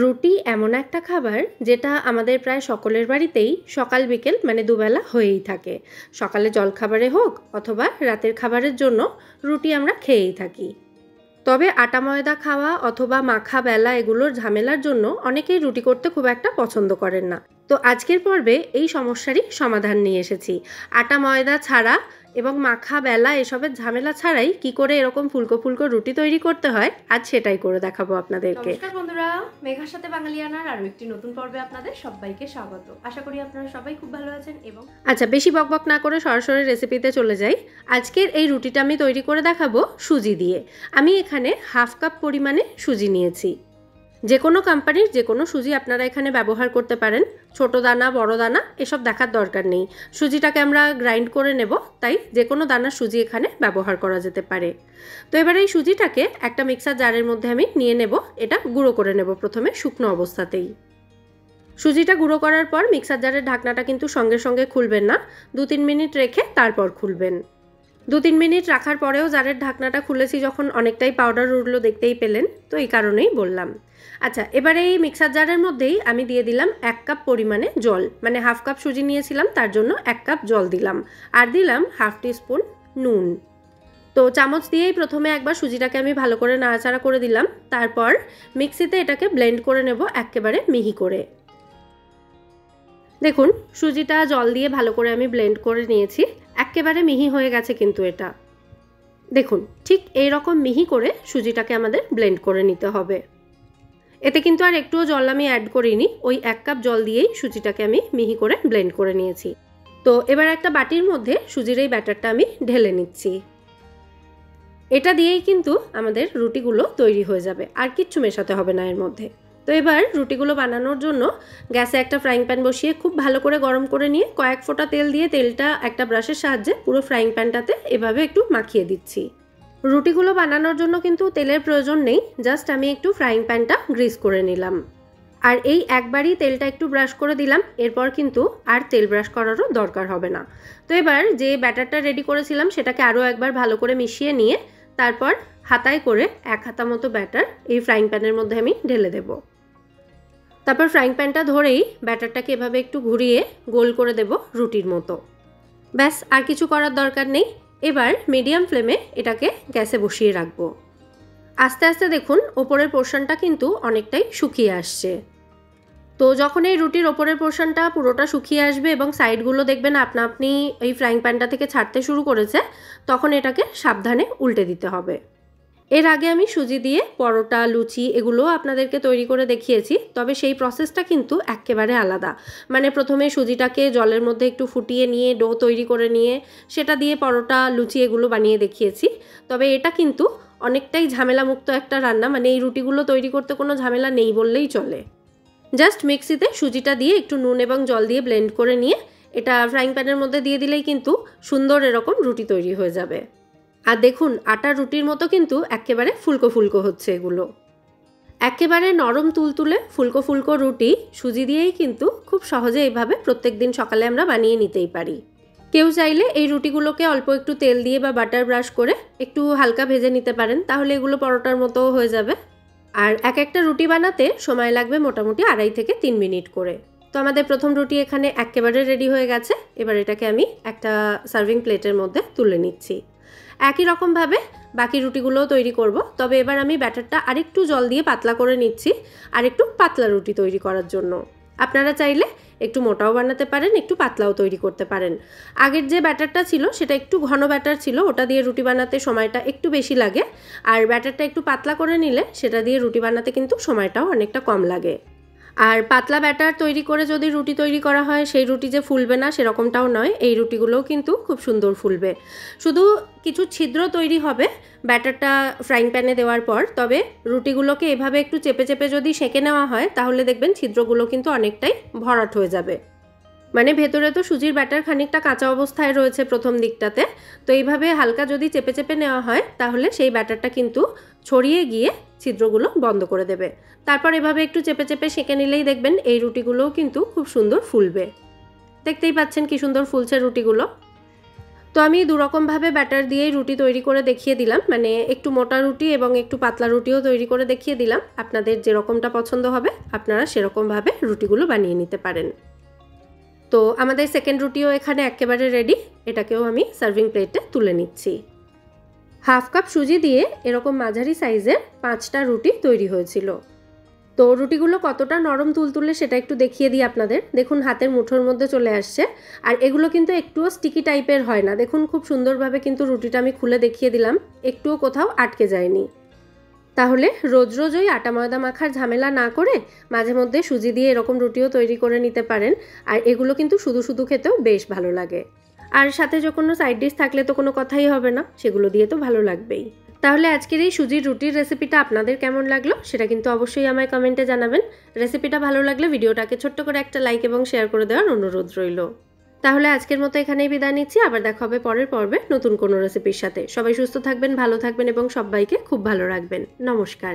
রুটি এমন একটা খাবার যেটা আমাদের প্রায় সকলের বাড়িতেই সকাল বিকেল মানে দুবেলা হয়েই থাকে। সকালে জলখাবারে হোক অথবা রাতের খাবারের জন্য রুটি আমরা খেয়েই থাকি। তবে আটা ময়দা খাওয়া অথবা মাখা বেলা এগুলোর ঝামেলার জন্য অনেকেই রুটি করতে খুব একটা পছন্দ করেন না। তো আজকের পর্বে এই সমস্যারই সমাধান নিয়ে এসেছি। আটা ময়দা ছাড়া এবং মাখা বেলা এসবের ঝামেলা ছাড়াই কি করে এরকম ফুলকো ফুলকো রুটি তৈরি করতে হয় আজ সেটাই করে দেখাবো আপনাদেরকে। নমস্কার বন্ধুরা, মেঘার সাথে বাঙালিয়ানার আরও একটি নতুন পর্বে আপনাদের সবাইকে স্বাগত। আশা করি আপনারা সবাই খুব ভালো আছেন। এবং আচ্ছা, বেশি বকবক না করে সরাসরি রেসিপিতে চলে যাই। আজকের এই রুটিটা আমি তৈরি করে দেখাবো সুজি দিয়ে। আমি এখানে হাফ কাপ পরিমাণে সুজি নিয়েছি। যে কোনো কোম্পানির যে কোনো সুজি আপনারা এখানে ব্যবহার করতে পারেন। ছোট দানা বড় দানা এসব দেখার দরকার নেই। সুজিটাকে আমরা গ্রাইন্ড করে নেব, তাই যে কোনো দানার সুজি এখানে ব্যবহার করা যেতে পারে। তো এবার এই সুজিটাকে একটা মিক্সার জারের মধ্যে আমি নিয়ে নেব। এটা গুঁড়ো করে নেব প্রথমে শুকনো অবস্থাতেই। সুজিটা গুঁড়ো করার পর মিক্সার জারের ঢাকনাটা কিন্তু সঙ্গে সঙ্গে খুলবেন না, 2-3 মিনিট রেখে তারপর খুলবেন। 2-3 মিনিট রাখার পরেও জারের ঢাকনাটা খুলেছি যখন অনেকটাই পাউডার উঠলো, দেখতেই পেলেন, তো এই কারণেই বললাম। আচ্ছা, এবারে এই মিক্সার জারের মধ্যেই আমি দিয়ে দিলাম 1 কাপ পরিমাণে জল, মানে হাফ কাপ সুজি নিয়েছিলাম তার জন্য 1 কাপ জল দিলাম, আর দিলাম হাফ টিস্পুন নুন। তো চামচ দিয়েই প্রথমে একবার সুজিটাকে আমি ভালো করে নাড়াচাড়া করে দিলাম, তারপর মিক্সিতে এটাকে ব্লেন্ড করে নেব একেবারে মিহি করে। দেখুন, সুজিটা জল দিয়ে ভালো করে আমি ব্লেন্ড করে নিয়েছি, একেবারে মিহি হয়ে গেছে কিন্তু এটা। দেখুন, ঠিক এই রকম মিহি করে সুজিটাকে আমাদের ব্লেন্ড করে নিতে হবে। এতে কিন্তু আর একটুও জল আমি অ্যাড করিনি, ওই 1 কাপ জল দিয়েই সুজিটাকে আমি মিহি করে ব্লেন্ড করে নিয়েছি। তো এবার একটা বাটির মধ্যে সুজির এই ব্যাটারটা আমি ঢেলে নিচ্ছি। এটা দিয়েই কিন্তু আমাদের রুটিগুলো তৈরি হয়ে যাবে, আর কিচ্ছু মেশাতে হবে না এর মধ্যে। তো এবার রুটিগুলো বানানোর জন্য গ্যাসে একটা ফ্রাইং প্যান বসিয়ে খুব ভালো করে গরম করে নিয়ে কয়েক ফোঁটা তেল দিয়ে তেলটা একটা ব্রাশের সাহায্যে পুরো ফ্রাইং প্যানটাতে এভাবে একটু মাখিয়ে দিচ্ছি। রুটিগুলো বানানোর জন্য কিন্তু তেলের প্রয়োজন নেই, জাস্ট আমি একটু ফ্রাইং প্যানটা গ্রিস করে নিলাম। আর এই একবারই তেলটা একটু ব্রাশ করে দিলাম, এরপর কিন্তু আর তেল ব্রাশ করারও দরকার হবে না। তো এবার যে ব্যাটারটা রেডি করেছিলাম সেটাকে আরও একবার ভালো করে মিশিয়ে নিয়ে তারপর হাতায় করে 1 হাতা মতো ব্যাটার এই ফ্রাইং প্যানের মধ্যে আমি ঢেলে দেব। তারপর ফ্রাইং প্যানটা ধরেই ব্যাটারটাকে এভাবে একটু ঘুরিয়ে গোল করে দেব রুটির মতো। ব্যাস, আর কিছু করার দরকার নেই। এবার মিডিয়াম ফ্লেমে এটাকে গ্যাসে বসিয়ে রাখবো। আস্তে আস্তে দেখুন ওপরের পোর্শনটা কিন্তু অনেকটাই শুকিয়ে আসছে। তো যখন এই রুটির ওপরের পোর্শনটা পুরোটা শুকিয়ে আসবে এবং সাইডগুলো দেখবেন আপনা আপনি এই ফ্রাইং প্যানটা থেকে ছাড়তে শুরু করেছে, তখন এটাকে সাবধানে উল্টে দিতে হবে। এর আগে আমি সুজি দিয়ে পরোটা লুচি এগুলোও আপনাদেরকে তৈরি করে দেখিয়েছি, তবে সেই প্রসেসটা কিন্তু একেবারে আলাদা। মানে প্রথমে সুজিটাকে জলের মধ্যে একটু ফুটিয়ে নিয়ে ডো তৈরি করে নিয়ে সেটা দিয়ে পরোটা লুচি এগুলো বানিয়ে দেখিয়েছি। তবে এটা কিন্তু অনেকটাই ঝামেলামুক্ত একটা রান্না, মানে এই রুটিগুলো তৈরি করতে কোনো ঝামেলা নেই বললেই চলে। জাস্ট মিক্সিতে সুজিটা দিয়ে একটু নুন এবং জল দিয়ে ব্লেন্ড করে নিয়ে এটা ফ্রাইং প্যানের মধ্যে দিয়ে দিলেই কিন্তু সুন্দর এরকম রুটি তৈরি হয়ে যাবে। আর দেখুন, আটার রুটির মতো কিন্তু একেবারে ফুলকো ফুলকো হচ্ছে এগুলো। একেবারে নরম তুলতুলে ফুলকো ফুলকো রুটি সুজি দিয়েই কিন্তু খুব সহজে এইভাবে প্রত্যেক দিন সকালে আমরা বানিয়ে নিতেই পারি। কেউ চাইলে এই রুটিগুলোকে অল্প একটু তেল দিয়ে বা বাটার ব্রাশ করে একটু হালকা ভেজে নিতে পারেন, তাহলে এগুলো পরোটার মতো হয়ে যাবে। আর এক একটা রুটি বানাতে সময় লাগবে মোটামুটি 2.5 থেকে 3 মিনিট করে। তো আমাদের প্রথম রুটি এখানে একেবারে রেডি হয়ে গেছে। এবার এটাকে আমি একটা সার্ভিং প্লেটের মধ্যে তুলে নিচ্ছি। একই রকমভাবে বাকি রুটিগুলোও তৈরি করব, তবে এবার আমি ব্যাটারটা আরেকটু জল দিয়ে পাতলা করে নিচ্ছি আর একটু পাতলা রুটি তৈরি করার জন্য। আপনারা চাইলে একটু মোটাও বানাতে পারেন, একটু পাতলাও তৈরি করতে পারেন। আগের যে ব্যাটারটা ছিল সেটা একটু ঘন ব্যাটার ছিল, ওটা দিয়ে রুটি বানাতে সময়টা একটু বেশি লাগে। আর ব্যাটারটা একটু পাতলা করে নিলে সেটা দিয়ে রুটি বানাতে কিন্তু সময়টাও অনেকটা কম লাগে। আর পাতলা ব্যাটার তৈরি করে যদি রুটি তৈরি করা হয় সেই রুটি যে ফুলবে না সেরকমটাও নয়, এই রুটিগুলোও কিন্তু খুব সুন্দর ফুলবে। শুধু কিছু ছিদ্র তৈরি হবে ব্যাটারটা ফ্রাইং প্যানে দেওয়ার পর, তবে রুটিগুলোকে এভাবে একটু চেপে চেপে যদি সেঁকে নেওয়া হয় তাহলে দেখবেন ছিদ্রগুলো কিন্তু অনেকটাই ভরাট হয়ে যাবে। মানে ভেতরে তো সুজির ব্যাটার খানিকটা কাঁচা অবস্থায় রয়েছে প্রথম দিকটাতে, তো এইভাবে হালকা যদি চেপে চেপে নেওয়া হয় তাহলে সেই ব্যাটারটা কিন্তু ছড়িয়ে গিয়ে ছিদ্রগুলো বন্ধ করে দেবে। তারপর এভাবে একটু চেপে চেপে সেঁকে নিলেই দেখবেন এই রুটিগুলোও কিন্তু খুব সুন্দর ফুলবে। দেখতেই পাচ্ছেন কি সুন্দর ফুলছে রুটিগুলো। তো আমি দুরকমভাবে ব্যাটার দিয়েই রুটি তৈরি করে দেখিয়ে দিলাম, মানে একটু মোটা রুটি এবং একটু পাতলা রুটিও তৈরি করে দেখিয়ে দিলাম। আপনাদের যেরকমটা পছন্দ হবে আপনারা সেরকমভাবে রুটিগুলো বানিয়ে নিতে পারেন। তো আমাদের সেকেন্ড রুটিও এখানে একেবারে রেডি, এটাকেও আমি সার্ভিং প্লেটে তুলে নিচ্ছি। হাফ কাপ সুজি দিয়ে এরকম মাঝারি সাইজের 5টা রুটি তৈরি হয়েছিল। তো রুটিগুলো কতটা নরম তুলতুলে সেটা একটু দেখিয়ে দিই আপনাদের। দেখুন হাতের মুঠোর মধ্যে চলে আসছে, আর এগুলো কিন্তু একটুও স্টিকি টাইপের হয় না। দেখুন খুব সুন্দরভাবে কিন্তু রুটিটা আমি খুলে দেখিয়ে দিলাম, একটুও কোথাও আটকে যায়নি। তাহলে রোজ রোজ ওই আটা ময়দা মাখার ঝামেলা না করে মাঝে মধ্যে সুজি দিয়ে এরকম রুটিও তৈরি করে নিতে পারেন, আর এগুলো কিন্তু শুধু শুধু খেতেও বেশ ভালো লাগে। আর সাথে যে কোনো সাইড ডিশ থাকলে তো কোনো কথাই হবে না, সেগুলো দিয়ে তো ভালো লাগবেই। তাহলে আজকের এই সুজির রুটির রেসিপিটা আপনাদের কেমন লাগলো সেটা কিন্তু অবশ্যই আমায় কমেন্টে জানাবেন। রেসিপিটা ভালো লাগলে ভিডিওটাকে ছোট্ট করে একটা লাইক এবং শেয়ার করে দেওয়ার অনুরোধ রইল। তাহলে আজকের মতো এখানেই বিদায় নিচ্ছি, আবার দেখা হবে পরের পর্বে নতুন কোনো রেসিপির সাথে। সবাই সুস্থ থাকবেন, ভালো থাকবেন এবং সবাইকে খুব ভালো রাখবেন। নমস্কার।